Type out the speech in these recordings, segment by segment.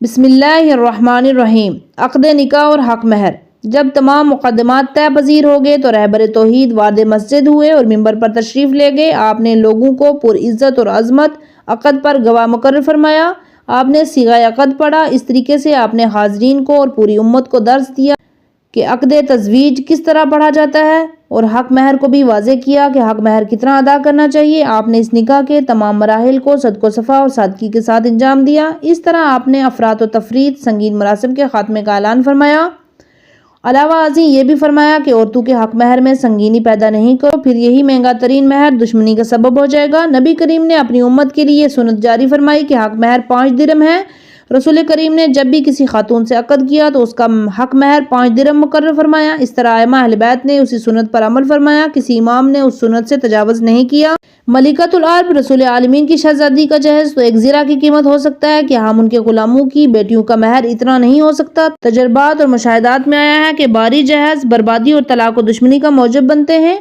بسم اللہ الرحمن الرحیم۔ عقد نکاح اور حق مہر۔ جب تمام مقدمات طے پذیر ہو گئے تو رہبر توحید وارد مسجد ہوئے اور ممبر پر تشریف لے گئے۔ آپ نے لوگوں کو پر عزت اور عظمت عقد پر گواہ مقرر فرمایا۔ آپ نے صیغہ عقد پڑھا۔ اس طریقے سے آپ نے حاضرین کو اور پوری امت کو درس دیا کہ عقد تزویج کس طرح پڑھا جاتا ہے، اور حق مہر کو بھی واضح کیا کہ حق مہر کتنا ادا کرنا چاہیے۔ آپ نے اس نکاح کے تمام مراحل کو صدق و صفا اور سادگی کے ساتھ انجام دیا۔ اس طرح آپ نے افراط و تفریط سنگین مراسم کے خاتمے کا اعلان فرمایا۔ علاوہ ازیں یہ بھی فرمایا کہ عورتوں کے حق مہر میں سنگینی پیدا نہیں کرو، پھر یہی مہنگا ترین مہر دشمنی کا سبب ہو جائے گا۔ نبی کریم نے اپنی امت کے لیے یہ سنت جاری فرمائی کہ حق مہر 5 درہم ہے۔ رسول کریم نے جب بھی کسی خاتون سے عقد کیا تو اس کا حق مہر 5 درہم مقرر فرمایا۔ اس طرح ائمہ اہل بیت نے اسی سنت پر عمل فرمایا، کسی امام نے اس سنت سے تجاوز نہیں کیا۔ ملکۃ العرب رسول عالمین کی شہزادی کا جہیز تو ایک زرہ کی قیمت ہو سکتا ہے کہ ہم ان کے غلاموں کی بیٹیوں کا مہر اتنا نہیں ہو سکتا۔ تجربات اور مشاہدات میں آیا ہے کہ باری جہیز بربادی اور طلاق و دشمنی کا موجب بنتے ہیں۔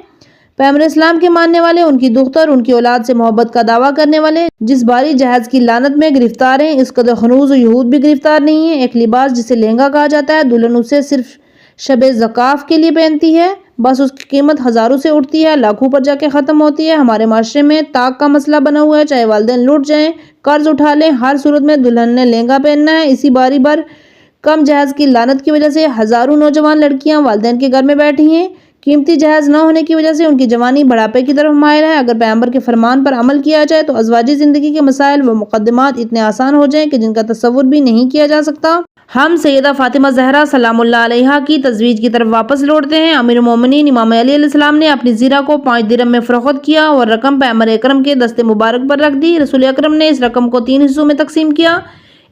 پیغمبر اسلام کے ماننے والے، ان کی دختر، ان کی اولاد سے محبت کا دعویٰ کرنے والے جس باری جہیز کی لعنت میں گرفتار ہیں، اس قدر خنوز و یہود بھی گرفتار نہیں ہیں۔ ایک لباس جسے لہنگا کہا جاتا ہے، دلہن اسے صرف شب زفاف کے لیے پہنتی ہے، بس اس کی قیمت ہزاروں سے اٹھتی ہے، لاکھوں پر جا کے ختم ہوتی ہے۔ ہمارے معاشرے میں طاق کا مسئلہ بنا ہوا ہے، چاہے والدین لٹ جائیں، قرض اٹھا لیں، ہر صورت میں دلہن نے لہنگا پہننا ہے۔ اسی باری بھر کم جہیز کی لعنت کی وجہ سے ہزاروں نوجوان لڑکیاں والدین کے گھر میں بیٹھی ہیں۔ قیمتی جہیز نہ ہونے کی وجہ سے ان کی جوانی بڑھاپے کی طرف مائل ہے۔ اگر پیغمبر کے فرمان پر عمل کیا جائے تو ازواجی زندگی کے مسائل و مقدمات اتنے آسان ہو جائیں کہ جن کا تصور بھی نہیں کیا جا سکتا۔ ہم سیدہ فاطمہ زہرا سلام اللہ علیہا کی تزویج کی طرف واپس لوٹتے ہیں۔ امیر المومنین امام علی علیہ السلام نے اپنی زیرہ کو 5 درہم میں فروخت کیا اور رقم پیغمبر اکرم کے دست مبارک پر رکھ دی۔ رسول اکرم نے اس رقم کو 3 حصوں میں تقسیم کیا۔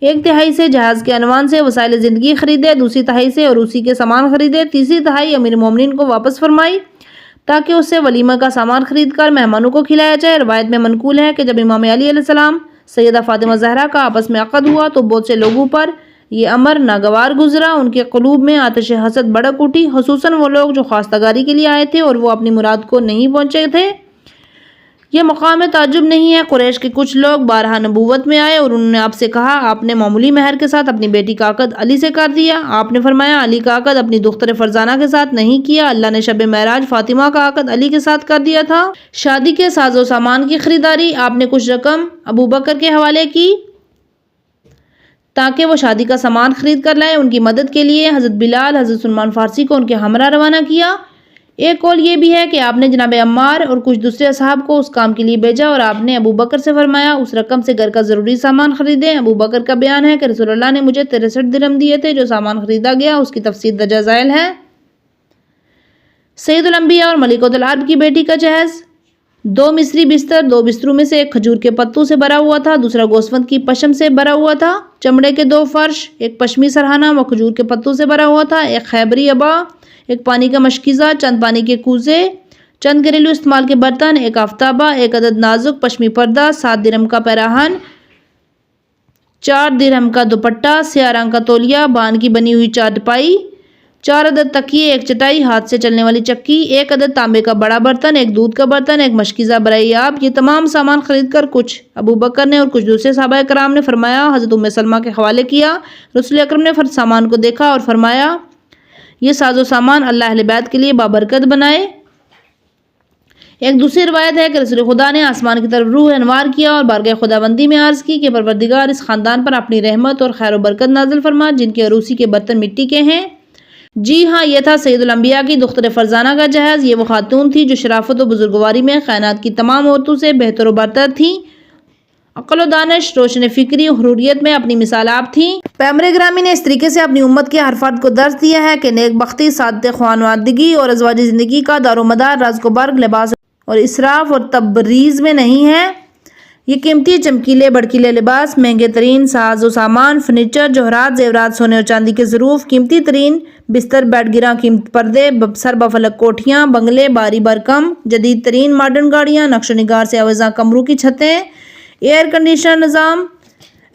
1/3 سے جہیز کے عنوان سے وسائل زندگی خریدے، 2/3 سے عروسی کے سامان خریدے، 1/3 امیر المومنین کو واپس فرمائی تاکہ اس سے ولیمہ کا سامان خرید کر مہمانوں کو کھلایا جائے۔ روایت میں منقول ہے کہ جب امام علی علیہ السلام سیدہ فاطمہ زہرا کا آپس میں عقد ہوا تو بہت سے لوگوں پر یہ امر ناگوار گزرا۔ ان کے قلوب میں آتش حسد بھڑک اٹھی، خصوصاً وہ لوگ جو خواستگاری کے لیے آئے تھے اور وہ اپنی مراد کو نہیں پہنچے تھے۔ یہ مقام تعجب نہیں ہے۔ قریش کے کچھ لوگ بارہا نبوت میں آئے اور انہوں نے آپ سے کہا، آپ نے معمولی مہر کے ساتھ اپنی بیٹی کا عقد علی سے کر دیا۔ آپ نے فرمایا، علی کا عقد اپنی دختر فرزانہ کے ساتھ نہیں کیا، اللہ نے شب معراج فاطمہ کا عقد علی کے ساتھ کر دیا تھا۔ شادی کے ساز و سامان کی خریداری آپ نے کچھ رقم ابوبکر کے حوالے کی تاکہ وہ شادی کا سامان خرید کر لائے۔ ان کی مدد کے لیے حضرت بلال، حضرت سلمان فارسی کو ان کے ہمراہ روانہ کیا۔ ایک قول یہ بھی ہے کہ آپ نے جناب عمار اور کچھ دوسرے اصحاب کو اس کام کے لیے بھیجا اور آپ نے ابوبکر سے فرمایا اس رقم سے گھر کا ضروری سامان خریدیں۔ ابوبکر کا بیان ہے کہ رسول اللہ نے مجھے 63 درہم دیے تھے۔ جو سامان خریدا گیا اس کی تفصیل درج ذیل ہے۔ سید الانبیاء اور ملکۃ العرب کی بیٹی کا جہیز۔ 2 مصری بستر، 2 بستروں میں سے ایک کھجور کے پتوں سے بھرا ہوا تھا، دوسرا گوسفند کی پشم سے بھرا ہوا تھا۔ چمڑے کے 2 فرش، ایک پشمی سرہانہ و کھجور کے پتوں سے بھرا ہوا تھا، ایک خیبری ابا، ایک پانی کا مشکیزہ، چند پانی کے کوزے، چند گھریلو استعمال کے برتن، ایک آفتابہ، ایک عدد نازک پشمی پردہ، 7 درہم کا پیراہن، 4 درہم کا دوپٹہ، سیاہ رنگ کا تولیہ، بان کی بنی ہوئی چارپائی، 4 عدد تکیے، ایک چٹائی، ہاتھ سے چلنے والی چکی، ایک عدد تانبے کا بڑا برتن، ایک دودھ کا برتن، ایک مشکیزہ برائے آب۔ یہ تمام سامان خرید کر کچھ ابوبکر نے اور کچھ دوسرے صحابہ کرام نے فرمایا حضرت ام سلمہ کے حوالے کیا۔ رسول اکرم نے سامان کو دیکھا اور فرمایا یہ ساز و سامان اللہ اہل بیت کے لیے بابرکت بنائے۔ ایک دوسری روایت ہے کہ رسول خدا نے آسمان کی طرف روح انوار کیا اور بارگاہ خداوندی میں عرض کی کہ پروردگار اس خاندان پر اپنی رحمت اور خیر و برکت نازل فرما جن کے عروسی کے برتن مٹی کے ہیں۔ جی ہاں، یہ تھا سید الانبیاء کی دختر فرزانہ کا جہیز۔ یہ وہ خاتون تھی جو شرافت و بزرگواری میں کائنات کی تمام عورتوں سے بہتر و برتر تھیں، عقل و دانش، روشن فکری و حروریت میں اپنی مثال آپ تھیں۔ پیغمبر گرامی نے اس طریقے سے اپنی امت کے ہر فرد کو درس دیا ہے کہ نیک بختی، سعادت خانوادگی اور ازواجی زندگی کا دار و مدار رزق و برگ، لباس اور اسراف اور تبریز میں نہیں ہے۔ یہ قیمتی چمکیلے بڑکیلے لباس، مہنگے ترین ساز و سامان، فرنیچر، جوہرات، زیورات، سونے اور چاندی کے ظروف، قیمتی ترین بستر، بیڈ گراں قیمتی پردے، سر بفلک کوٹھیاں، بنگلے، باری برکم، جدید ترین ماڈرن گاڑیاں، نقش و نگار سے آویزاں کمروں کی چھتیں، ایئر کنڈیشنر نظام،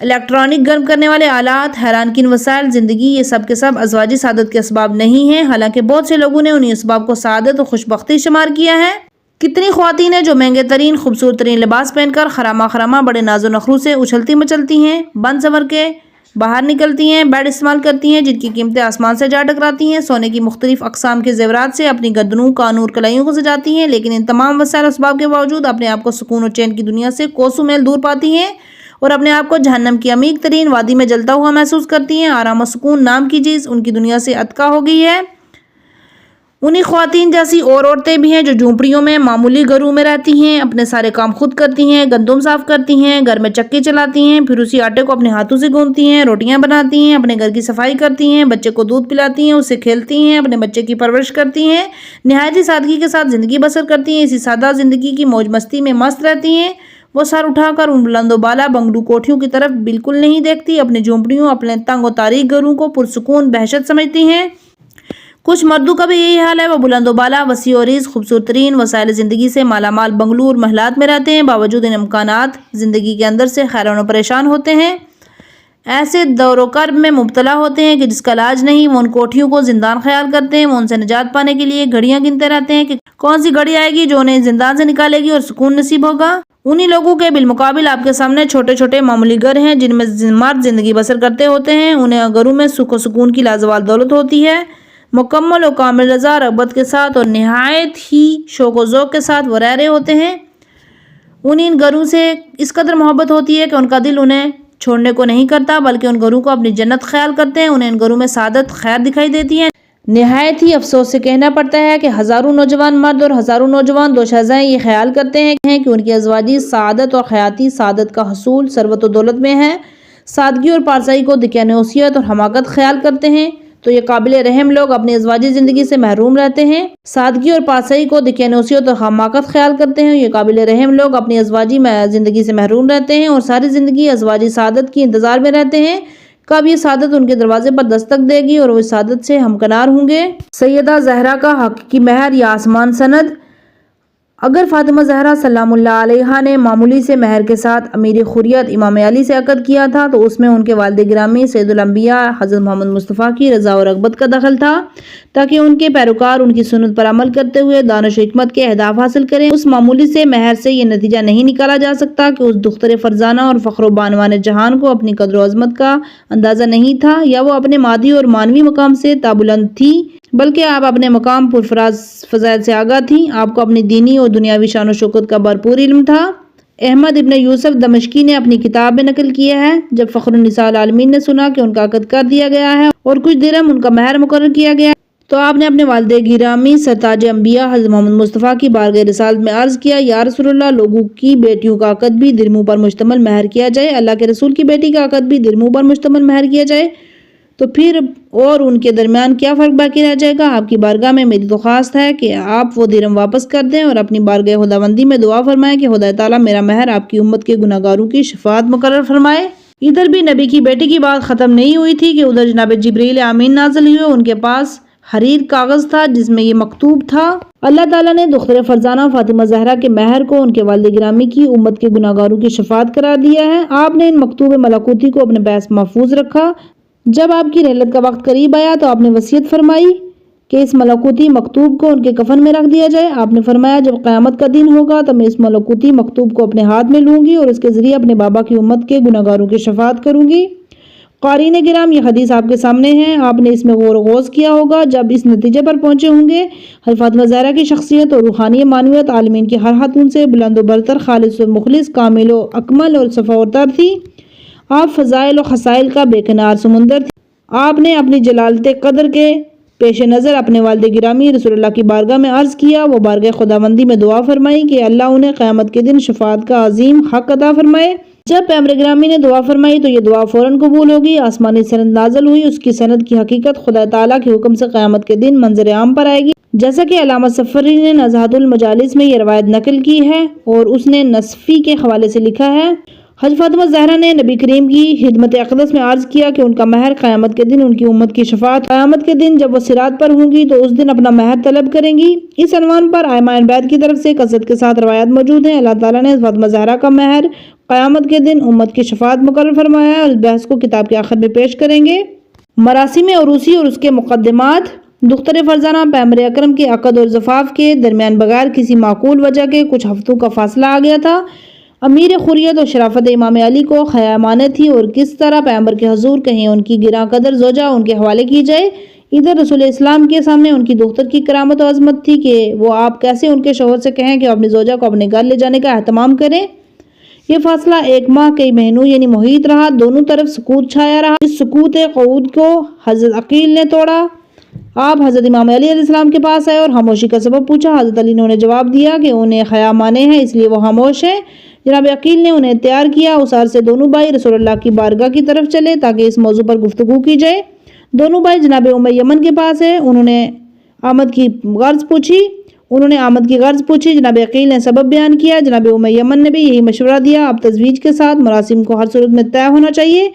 الیکٹرانک گرم کرنے والے آلات، حیران کن وسائل زندگی، یہ سب کے سب ازواجی سعادت کے اسباب نہیں ہیں، حالانکہ بہت سے لوگوں نے انہی اسباب کو سعادت و خوشبختی شمار کیا ہے۔ کتنی خواتین ہیں جو مہنگے ترین خوبصورت ترین لباس پہن کر خرامہ خرامہ بڑے ناز و نخروں سے اچھلتی مچلتی ہیں، بن سنور کے باہر نکلتی ہیں، بیڈ استعمال کرتی ہیں جن کی قیمتیں آسمان سے جا ٹکراتی ہیں، سونے کی مختلف اقسام کے زیورات سے اپنی گردنوں، کانوں اور کلائیوں کو سجاتی ہیں، لیکن ان تمام وسائل اسباب کے باوجود اپنے آپ کو سکون اور چین کی دنیا سے کوسوں میل دور پاتی ہیں اور اپنے آپ کو جہنم کی عمیق ترین وادی میں جلتا ہوا محسوس کرتی ہیں۔ آرام و سکون نام کی چیز ان کی دنیا سے اتکا ہو گئی ہے۔ انہی خواتین جیسی اور عورتیں بھی ہیں جو جھونپڑیوں میں معمولی گھروں میں رہتی ہیں، اپنے سارے کام خود کرتی ہیں، گندم صاف کرتی ہیں، گھر میں چکی چلاتی ہیں، پھر اسی آٹے کو اپنے ہاتھوں سے گوندتی ہیں، روٹیاں بناتی ہیں، اپنے گھر کی صفائی کرتی ہیں، بچے کو دودھ پلاتی ہیں، اس سے کھیلتی ہیں، اپنے بچے کی پرورش کرتی ہیں، نہایت ہی سادگی کے ساتھ زندگی بسر کرتی ہیں۔ اسی سادہ زندگی کی موج مستی میں مست رہتی ہیں۔ وہ سر اٹھا کر ان بلند و بالا بنگلو کوٹھیوں کی طرف بالکل نہیں دیکھتی، اپنے جھونپڑیوں، اپنے تنگ و تاریک گھروں کو پرسکون بہشت سمجھتی ہیں۔ کچھ مردوں کا بھی یہی حال ہے، وہ بلند و بالا، وسیع و عریض، خوبصورت ترین وسائل زندگی سے مالا مال بنگلو اور محلات میں رہتے ہیں، باوجود ان امکانات زندگی کے اندر سے حیران و پریشان ہوتے ہیں، ایسے دور و کرب میں مبتلا ہوتے ہیں کہ جس کا علاج نہیں۔ وہ ان کوٹھیوں کو زندان خیال کرتے ہیں، وہ ان سے نجات پانے کے لیے گھڑیاں گنتے رہتے ہیں کہ کون سی گھڑی آئے گی جو انہیں زندان سے نکالے گی اور سکون نصیب ہوگا۔ انہی لوگوں کے بالمقابل آپ کے سامنے چھوٹے چھوٹے معمولی گھر ہیں جن میں مرد زندگی بسر کرتے ہوتے ہیں، انہیں گھروں میں سکھ و سکون کی لازوال دولت ہوتی ہے، مکمل و کامل رضا رغبت کے ساتھ اور نہایت ہی شوق و ذوق کے ساتھ وہ رہ رہے ہوتے ہیں۔ انہیں ان گھروں سے اس قدر محبت ہوتی ہے کہ ان کا دل انہیں چھوڑنے کو نہیں کرتا، بلکہ ان گھروں کو اپنی جنت خیال کرتے ہیں، انہیں ان گھروں میں سعادت خیر دکھائی دیتی ہے۔ نہایت ہی افسوس سے کہنا پڑتا ہے کہ ہزاروں نوجوان مرد اور ہزاروں نوجوان دوشیزیں یہ خیال کرتے ہیں کہ ان کی ازواجی سعادت اور حیاتی سعادت کا حصول ثروت و دولت میں ہے، سادگی اور پارسائی کو دقیانوسیت اور حماقت خیال کرتے ہیں، تو یہ قابل رحم لوگ اپنی ازواجی زندگی سے محروم رہتے ہیں۔ سادگی اور پارسائی کو دقیانوسیت اور حماقت خیال کرتے ہیں، یہ قابل رحم لوگ اپنی ازواجی زندگی سے محروم رہتے ہیں اور ساری زندگی ازواجی سعادت کی انتظار میں رہتے ہیں، کب یہ سعادت ان کے دروازے پر دستک دے گی اور وہ اس سعادت سے ہمکنار ہوں گے۔ سیدہ زہرا کا حقیقی مہر یا آسمان سند۔ اگر فاطمہ زہرا سلام اللہ علیہا نے معمولی سے مہر کے ساتھ امیر خریت امام علی سے عقد کیا تھا تو اس میں ان کے والد گرامی سید الانبیاء حضرت محمد مصطفیٰ کی رضا و رغبت کا دخل تھا تاکہ ان کے پیروکار ان کی سنت پر عمل کرتے ہوئے دانش و حکمت کے اہداف حاصل کریں۔ اس معمولی سے مہر سے یہ نتیجہ نہیں نکالا جا سکتا کہ اس دختر فرزانہ اور فخر و بانوان جہان کو اپنی قدر و عظمت کا اندازہ نہیں تھا یا وہ اپنے مادی اور معنوی مقام سے تابلند تھی، بلکہ آپ اپنے مقام پرفراز فضائل سے آگاہ تھیں۔ آپ کو اپنی دینی اور دنیاوی شان و شوکت کا بھرپور علم تھا۔ احمد ابن یوسف دمشقی نے اپنی کتاب میں نقل کیا ہے، جب فخر النساء العالمین نے سنا کہ ان کا عقد کر دیا گیا ہے اور کچھ درہم ان کا مہر مقرر کیا گیا تو آپ نے اپنے والد گرامی سرتاج انبیاء حضرت محمد مصطفیٰ کی بارگاہ رسالت میں عرض کیا، یا رسول اللہ، لوگوں کی بیٹیوں کا عقد بھی درہموں پر مشتمل مہر کیا جائے، اللہ کے رسول کی بیٹی کا عقد بھی درہموں پر مشتمل مہر کیا جائے تو پھر اور ان کے درمیان کیا فرق باقی رہ جائے گا؟ آپ کی بارگاہ میں میری درخواست ہے کہ آپ وہ درہم واپس کر دیں اور اپنی بارگاہ خداوندی میں دعا فرمائیں کہ خدا تعالیٰ میرا مہر آپ کی امت کے گناہ گاروں کی شفاعت مقرر فرمائے۔ ادھر بھی نبی کی بیٹی کی بات ختم نہیں ہوئی تھی کہ ادھر جناب جبریل امین نازل ہوئے، ان کے پاس حریر کاغذ تھا جس میں یہ مکتوب تھا، اللہ تعالیٰ نے دختر فرزانہ فاطمہ زہرا کے مہر کو ان کے والد گرامی کی امت کے گناہ گاروں کی شفاعت قرار دیا ہے۔ آپ نے ان مکتوب ملکوتی کو اپنے پاس محفوظ رکھا۔ جب آپ کی رحلت کا وقت قریب آیا تو آپ نے وصیت فرمائی کہ اس ملکوتی مکتوب کو ان کے کفن میں رکھ دیا جائے۔ آپ نے فرمایا، جب قیامت کا دن ہوگا تو میں اس ملکوتی مکتوب کو اپنے ہاتھ میں لوں گی اور اس کے ذریعے اپنے بابا کی امت کے گناہ گاروں کی شفاعت کروں گی۔ قارئین گرام، یہ حدیث آپ کے سامنے ہے، آپ نے اس میں غور و غوض کیا ہوگا۔ جب اس نتیجے پر پہنچے ہوں گے حضرت فاطمہ زہرا کی شخصیت اور روحانی معنویت عالمین کی ہر خاتون سے بلند و برتر، خالص و مخلص، کامل و اکمل اور صفا و تر تھی۔ آپ فضائل و خصائل کا بے کنار سمندر تھی۔ آپ نے اپنی جلالت قدر کے پیش نظر اپنے والد گرامی رسول اللہ کی بارگاہ میں عرض کیا، وہ بارگاہ خداوندی میں دعا فرمائی کہ اللہ انہیں قیامت کے دن شفاعت کا عظیم حق عطا فرمائے۔ جب پیغمبر گرامی نے دعا فرمائی تو یہ دعا فوراً قبول ہوگی، آسمانی سند نازل ہوئی، اس کی سند کی حقیقت خدا تعالیٰ کے حکم سے قیامت کے دن منظر عام پر آئے گی، جیسا کہ علامہ سفری نے نزہۃ المجالس میں یہ روایت نقل کی ہے اور اس نے نصفی کے حوالے سے لکھا ہے۔ حضرت فاطمہ زہرا نے نبی کریم کی خدمت اقدس میں عرض کیا کہ ان کا مہر قیامت کے دن ان کی امت کی شفاعت، قیامت کے دن جب وہ صراط پر ہوں گی تو اس دن اپنا مہر طلب کریں گی۔ اس عنوان پر ائمہ بیت کی طرف سے کثرت کے ساتھ روایات موجود ہیں۔ اللہ تعالیٰ نے فاطمہ زہرا کا مہر قیامت کے دن امت کی شفاعت مقرر فرمایا ہے۔ اس بحث کو کتاب کے آخر میں پیش کریں گے۔ مراسم عروسی اور اس کے مقدمات۔ دختر فرزانہ پیغمبر اکرم کے عقد اور زفاف کے درمیان بغیر کسی معقول وجہ کے کچھ ہفتوں کا فاصلہ آ گیا تھا۔ امیر خوریت اور شرافت امام علی کو خیا امانت تھی اور کس طرح پیغمبر کے حضور کہیں ان کی گراں قدر زوجہ ان کے حوالے کی جائے، ادھر رسول اسلام کے سامنے ان کی دختر کی کرامت و عظمت تھی کہ وہ آپ کیسے ان کے شوہر سے کہیں کہ وہ اپنی زوجہ کو اپنے گھر لے جانے کا اہتمام کریں۔ یہ فاصلہ 1 ماہ کئی مہینوں یعنی محیط رہا، دونوں طرف سکوت چھایا رہا۔ اس سکوت قعود کو حضرت عقیل نے توڑا۔ آپ حضرت امام علی علیہ السلام کے پاس آئے اور خاموشی کا سبب پوچھا۔ حضرت علی نے انہیں جواب دیا کہ انہیں حیا مانے ہیں اس لیے وہ خاموش ہیں۔ جناب عقیل نے انہیں تیار کیا۔ اس عرصے دونوں بھائی رسول اللہ کی بارگاہ کی طرف چلے تاکہ اس موضوع پر گفتگو کی جائے۔ دونوں بھائی جناب ام یمن کے پاس ہے، انہوں نے آمد کی غرض پوچھی۔ جناب عقیل نے سبب بیان کیا۔ جناب ام یمن نے بھی یہی مشورہ دیا۔ اب تزویج کے ساتھ مراسم کو ہر صورت میں طے ہونا چاہیے۔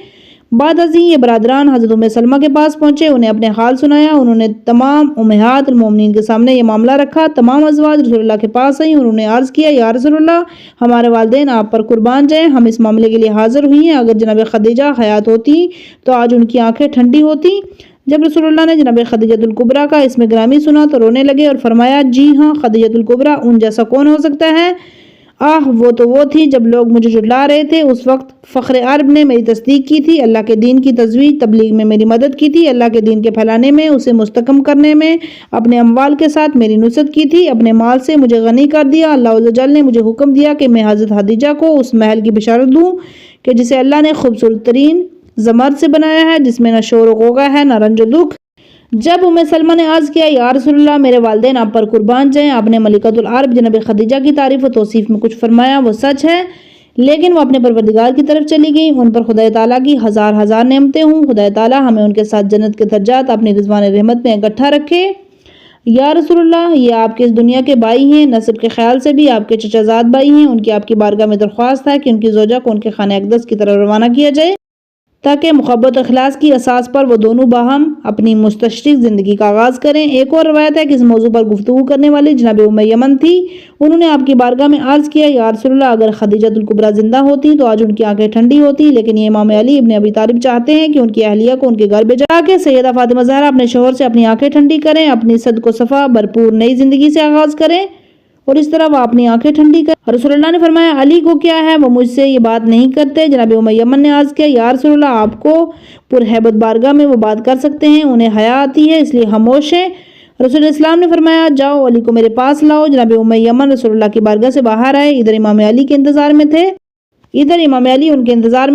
بعد ازیں یہ برادران حضرت ام سلمہ کے پاس پہنچے، انہیں اپنے حال سنایا۔ انہوں نے تمام امہات المومنین کے سامنے یہ معاملہ رکھا۔ تمام ازواج رسول اللہ کے پاس آئیں اور انہوں نے عرض کیا، یا رسول اللہ، ہمارے والدین آپ پر قربان جائیں، ہم اس معاملے کے لیے حاضر ہوئی ہیں۔ اگر جناب خدیجہ حیات ہوتی تو آج ان کی آنکھیں ٹھنڈی ہوتی۔ جب رسول اللہ نے جناب خدیجہ الکبریٰ کا اسم گرامی سنا تو رونے لگے اور فرمایا، جی ہاں، خدیجہ الکبریٰ ان جیسا کون ہو سکتا ہے؟ آہ، وہ تو وہ تھی جب لوگ مجھے جھٹلا رہے تھے، اس وقت فخر عرب نے میری تصدیق کی تھی، اللہ کے دین کی تجویز تبلیغ میں میری مدد کی تھی، اللہ کے دین کے پھیلانے میں، اسے مستحکم کرنے میں اپنے اموال کے ساتھ میری نصرت کی تھی، اپنے مال سے مجھے غنی کر دیا۔ اللہ عز و جل نے مجھے حکم دیا کہ میں حضرت خدیجہ کو اس محل کی بشارت دوں کہ جسے اللہ نے خوبصورت ترین زمرد سے بنایا ہے، جس میں نہ شور و غوغا ہے نہ رنج و دکھ۔ جب ام سلمہ نے عرض کیا، یا رسول اللہ، میرے والدین آپ پر قربان جائیں، آپ نے ملکۃ العرب جناب خدیجہ کی تعریف و توصیف میں کچھ فرمایا وہ سچ ہے، لیکن وہ اپنے پروردگار کی طرف چلی گئی، ان پر خدا تعالیٰ کی ہزار نعمتیں ہوں، خدا تعالیٰ ہمیں ان کے ساتھ جنت کے درجات اپنی رضوان رحمت میں اکٹھا رکھے۔ یا رسول اللہ، یہ آپ کے اس دنیا کے بھائی ہیں، نسب کے خیال سے بھی آپ کے چچا زاد بھائی ہیں، ان کی آپ کی بارگاہ میں درخواست ہے کہ ان کی زوجہ کو ان کے خانہ اقدس کی طرف روانہ کیا جائے تاکہ محبت و اخلاص کی اساس پر وہ دونوں باہم اپنی مستشرق زندگی کا آغاز کریں۔ ایک اور روایت ہے کہ اس موضوع پر گفتگو کرنے والی جناب ام یمن تھی، انہوں نے آپ کی بارگاہ میں عرض کیا، یا رسول اللہ، اگر خدیجہ الکبریٰ زندہ ہوتی تو آج ان کی آنکھیں ٹھنڈی ہوتی، لیکن یہ امام علی ابن ابی طالب چاہتے ہیں کہ ان کی اہلیہ کو ان کے گھر بھیجا کہ سیدہ فاطمہ زہرا اپنے شوہر سے اپنی آنکھیں ٹھنڈی کریں، اپنی صدق و صفا بھرپور نئی زندگی سے آغاز کریں اور اس طرح وہ اپنی آنکھیں ٹھنڈی کر۔ رسول اللہ نے فرمایا، علی کو کیا ہے، وہ مجھ سے یہ بات نہیں کرتے۔ جناب ام یمن نے عرض کیا، یا رسول اللہ، آپ کو پرہیبت بارگاہ میں وہ بات کر سکتے ہیں، انہیں حیا آتی ہے اس لیے خاموش ہیں۔ رسول اسلام نے فرمایا، جاؤ علی کو میرے پاس لاؤ۔ جناب ام یمن رسول اللہ کی بارگاہ سے باہر آئے، ادھر امام علی کے انتظار میں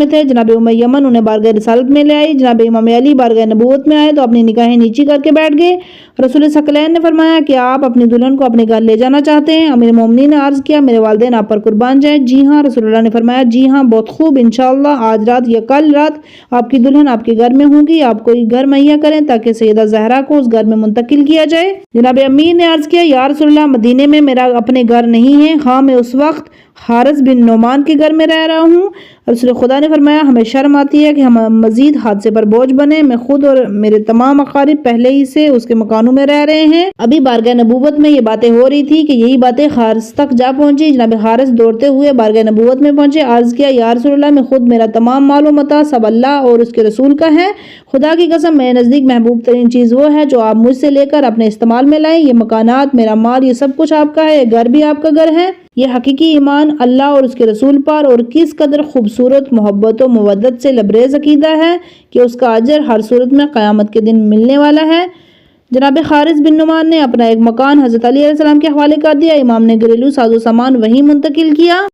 تھے، جناب ام یمن انہیں بارگاہ رسالت میں لے آئی۔ جناب امام علی بارگاہ نبوت میں آئے تو اپنی نگاہیں نیچی کر کے بیٹھ گئے۔ رسول ثقلین نے فرمایا کہ آپ اپنی دلہن کو اپنے گھر لے جانا چاہتے ہیں؟ امیر مومنین نے عرض کیا، میرے والدین آپ پر قربان جائیں۔ جی ہاں۔ رسول اللہ نے فرمایا، جی ہاں، بہت خوب، انشاءاللہ آج رات یا کل رات آپ کی دلہن آپ کے گھر میں ہوں گی، آپ کوئی گھر مہیا کریں تاکہ سیدہ زہرا کو اس گھر میں منتقل کیا جائے۔ جناب امیر نے عرض کیا، یا رسول اللہ، مدینے میں میرا اپنے گھر نہیں ہے، ہاں میں اس وقت حارث بن نعمان کے گھر میں رہ رہا ہوں۔ رسول خدا نے فرمایا، ہمیں شرم آتی ہے کہ ہم مزید حادثے پر بوجھ بنے، میں خود اور میرے تمام اقارب پہلے ہی سے اس کے مکانوں میں رہ رہے ہیں۔ ابھی بارگاہ نبوت میں یہ باتیں ہو رہی تھی کہ یہی باتیں حارث تک جا پہنچی۔ جناب حارث دوڑتے ہوئے بارگاہ نبوت میں پہنچے، عرض کیا، یا رسول اللہ، میں خود، میرا تمام مال و متاع سب اللہ اور اس کے رسول کا ہے، خدا کی قسم میرے نزدیک محبوب ترین چیز وہ ہے جو آپ مجھ سے لے کر اپنے استعمال میں لائیں، یہ مکانات، میرا مال، یہ سب کچھ آپ کا ہے، یہ گھر بھی آپ کا گھر ہے۔ یہ حقیقی ایمان اللہ اور اس کے رسول پر اور کس قدر خوبصورت محبت و مودت سے لبریز عقیدہ ہے کہ اس کا اجر ہر صورت میں قیامت کے دن ملنے والا ہے۔ جناب حارث بن نعمان نے اپنا ایک مکان حضرت علی علیہ السلام کے حوالے کر دیا، امام نے گھریلو ساز و سامان وہیں منتقل کیا۔